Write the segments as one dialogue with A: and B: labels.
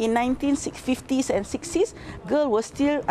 A: in 1950s and 60s, girl was still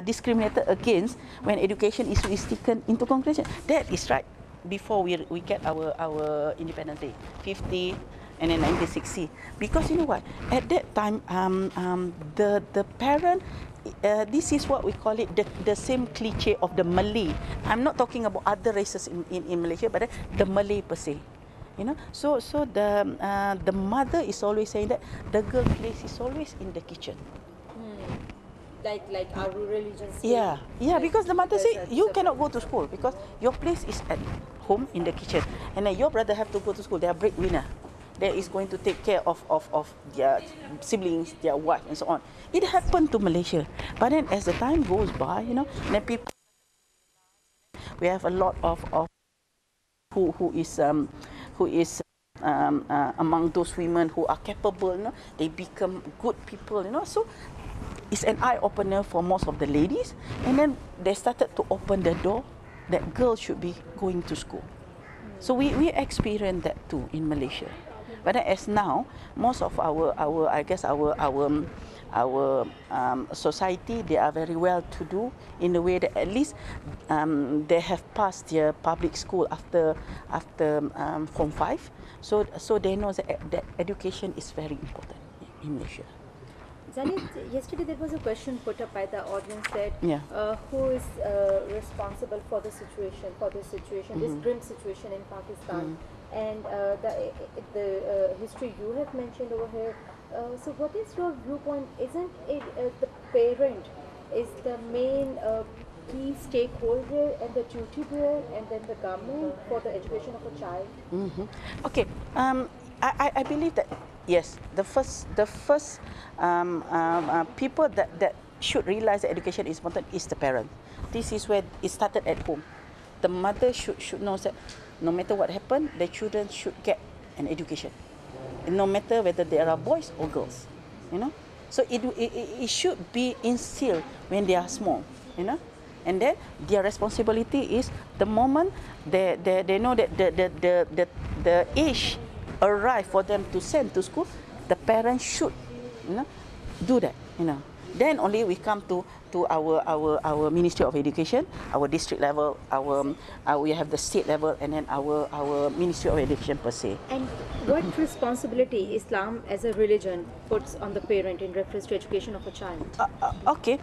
A: discriminated against when education issue is taken into consideration. That is right before we get our Independence Day, 50 and then 1960. Because you know what, at that time, the parent, this is what we call it, the same cliche of the Malay. I'm not talking about other races in Malaysia, but the Malay per se. You know, so the mother is always saying that the girl place is always in the kitchen.
B: Like our rural regions.
A: Yeah, because the mother say you cannot go to school because your place is at home in the kitchen, and then your brother have to go to school. They are breadwinner. That is going to take care of their siblings, their wife, and so on. It happened to Malaysia, but then as the time goes by, you know, then people, we have a lot of who is among those women who are capable, you know, they become good people, you know. So it's an eye opener for most of the ladies, and then they started to open the door that girls should be going to school. So we experienced that too in Malaysia. But as now, most of our society, they are very well to do in the way that at least they have passed their public school after Form 5. So they know that education is very important in Malaysia.
B: Zaleha, yesterday there was a question put up by the audience that who is responsible for the situation, this grim situation in Pakistan, and the history you have mentioned over here. So what is your viewpoint? Isn't it the parent is the main key stakeholder and the duty bearer, and then the government for the education of a child?
A: Okay, I believe that yes, the first people that should realize that education is important is the parent. This is where it started at home. The mother should know that no matter what happened, the children should get an education, no matter whether they are boys or girls, you know. So it should be instilled when they are small, you know. And then their responsibility is the moment they know that the age arrive for them to send to school, the parents should, you know, do that, you know. Then only we come to our Ministry of Education, our district level, we have the state level, and then our Ministry of Education per se.
B: And what responsibility Islam as a religion puts on the parent in reference to education of a child?
A: Okay.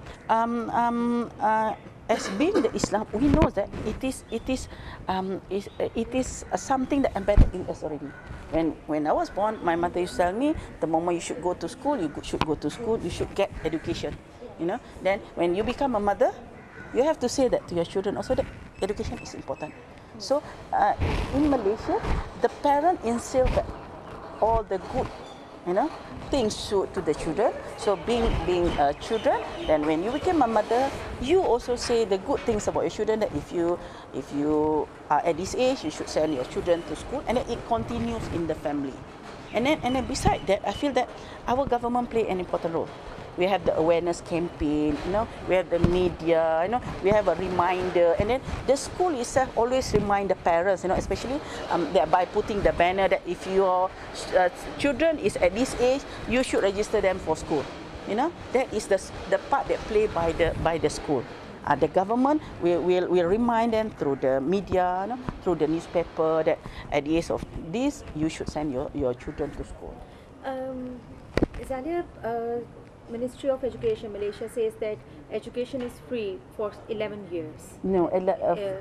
A: As being the Islam, we know that it is something that embedded in us already. When I was born, my mother used to tell me, the moment you should go to school, you should go to school, you should get education, you know. Then when you become a mother, you have to say that to your children also, that education is important. So in Malaysia, the parent instilled that all the good, you know, things to the children. So being children, then when you become a mother, you also say the good things about your children, that if you are at this age, you should send your children to school, and then it continues in the family. And then beside that, I feel that our government play an important role. We have the awareness campaign, you know, we have the media, you know, we have a reminder, and then the school itself always remind the parents, you know, especially that by putting the banner that if your children is at this age, you should register them for school. You know, that is the part that played by the school. The government will remind them through the media, you know, through the newspaper, that at the age of this, you should send your children to school.
B: Zaleha, Ministry of Education Malaysia says that education is free for 11 years.
A: No,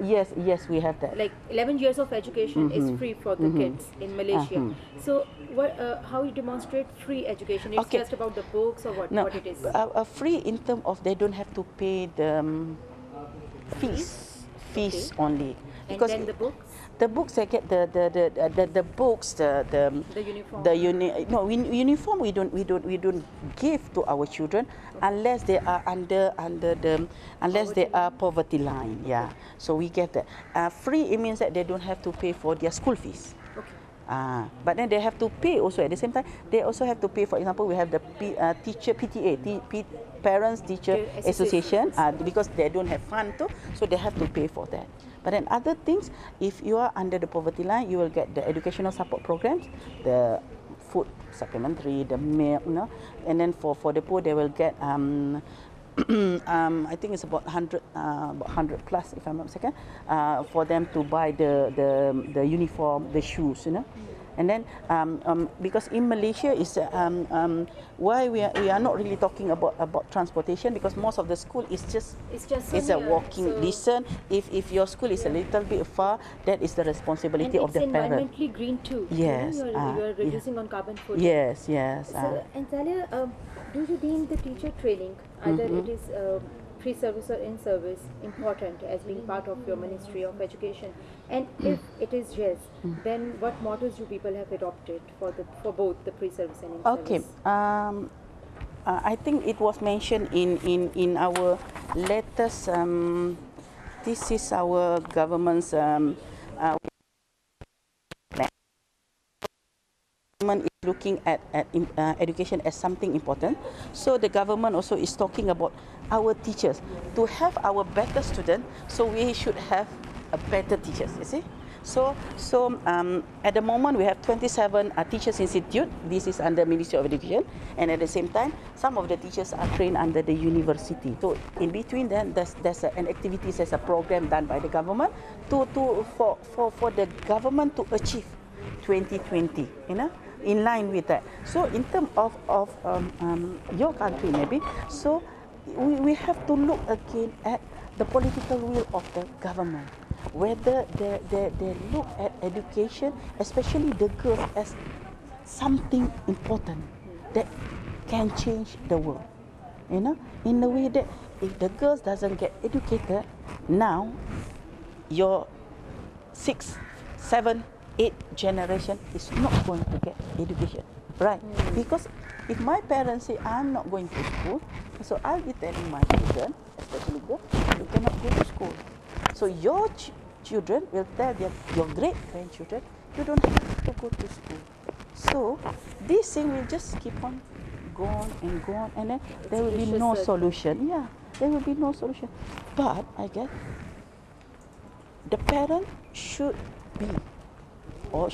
A: yes, we have that.
B: Like 11 years of education is free for the kids in Malaysia. So how you demonstrate free education? It's just about the books, or what it is?
A: Free in terms of they don't have to pay the fees only.
B: Because and then the books?
A: The books, they get the books, the uniform. Uniform we don't give to our children unless they are unless they are poverty line. Yeah, so we get that. Free, it means that they don't have to pay for their school fees. Okay. But then they have to pay also at the same time. They also have to pay. For example, we have the teacher PTA, Parents Teacher Association, because they don't have fund too, so they have to pay for that. But then other things, if you are under the poverty line, you will get the educational support programs, the food supplementary, the milk, you know, and then for the poor they will get I think it's about 100 plus, if I'm not mistaken, for them to buy the uniform, the shoes, you know. And then because in Malaysia is why we are not really talking about transportation, because most of the school is just it's a walking distance. If your school is a little bit far, that is the responsibility of the parent.
B: And it's environmentally green too.
A: Yes,
B: you are reducing on carbon footprint.
A: Yes, yes.
B: So, and Zaleha, do you deem the teacher training, either it is pre-service or in-service, important as being part of your Ministry of Education? And if it is yes, then what mottos do people have adopted for both the pre-service and in-service?
A: Okay. I think it was mentioned in our latest. This is our government's plan. Government is looking at education as something important. So the government also is talking about our teachers. To have our better students, so we should have a better teachers, you see. So at the moment we have 27 teachers institute. This is under Ministry of Education, and at the same time some of the teachers are trained under the university. So in between then there's an activities, there's a program done by the government for the government to achieve 2020, you know, in line with that. So in terms of your country maybe, so we have to look again at the political will of the government, whether they look at education, especially the girls, as something important that can change the world, you know, in a way that if the girls doesn't get educated now, your 6, 7, 8 generation is not going to get education, right? Because if my parents say I'm not going to school, so I'll be telling my children, especially girls, you cannot go to school. So your children will tell your great grandchildren, you don't have to go to school. So this thing will just keep on going, and then there will be no solution. Yeah, there will be no solution. But I guess the parent should be, or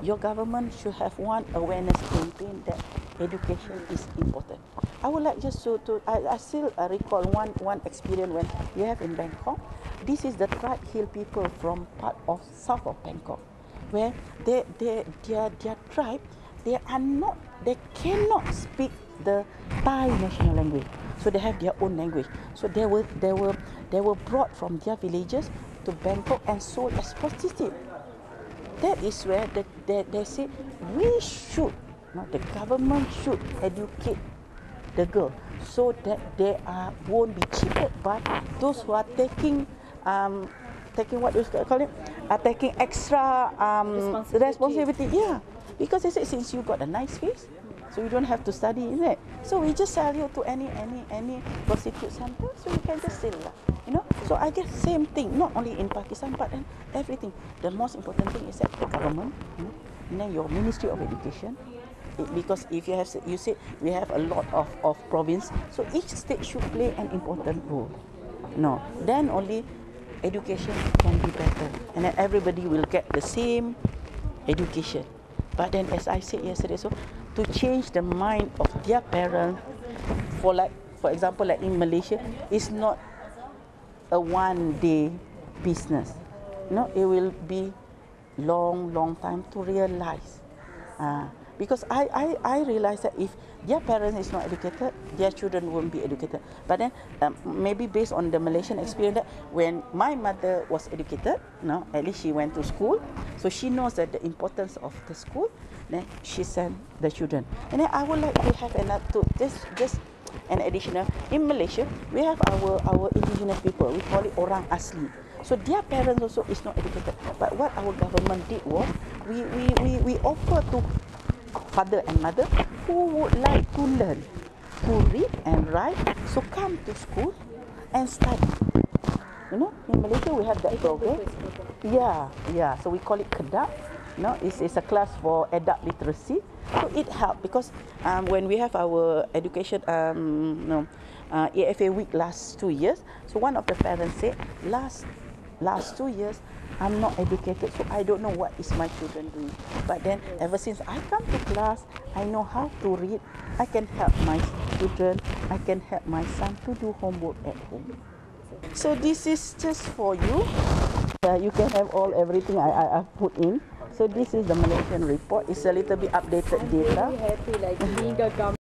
A: your government should have one awareness campaign that education is important. I would like just I still recall one experience when we have in Bangkok. This is the tribe hill people from part of south of Bangkok, where their tribe, they cannot speak the Thai national language, so they have their own language. So they were brought from their villages to Bangkok and sold as prostitutes. That is where they say the government should educate the girl, so that they won't be cheated by those who are taking what you call it, taking extra responsibility. Yeah, because they say since you got a nice face, so you don't have to study, isn't it? So we just sell you to any prostitute center, so you can just sell, you know. So I guess same thing, not only in Pakistan but in everything. The most important thing is that the government, you know, and then your Ministry of Education. Because if you said we have a lot of province, so each state should play an important role. No, then only education can be better, and then everybody will get the same education. But then, as I said yesterday, so to change the mind of their parents, for example, like in Malaysia, it's not a one-day business. No, it will be long time to realize. Because I realize that if their parents is not educated, their children won't be educated. But then maybe based on the Malaysian experience, that when my mother was educated, no, at least she went to school, so she knows that the importance of the school. Then she sent the children. And then I would like to have just an additional. In Malaysia, we have our indigenous people. We call it orang asli. So their parents also is not educated. But what our government did was we offer to father and mother who would like to learn to read and write, so come to school and study. You know, in Malaysia we have that program. Yeah. So we call it Kedak. No, it's a class for adult literacy. So it helped because when we have our education, AFA week last 2 years. So one of the parents said last 2 years, I'm not educated, so I don't know what is my children doing. But then ever since I come to class, I know how to read. I can help my children. I can help my son to do homework at home. So this is just for you. You can have everything I've put in. So this is the Malaysian report. It's a little bit updated data.
B: I'm really happy, like being a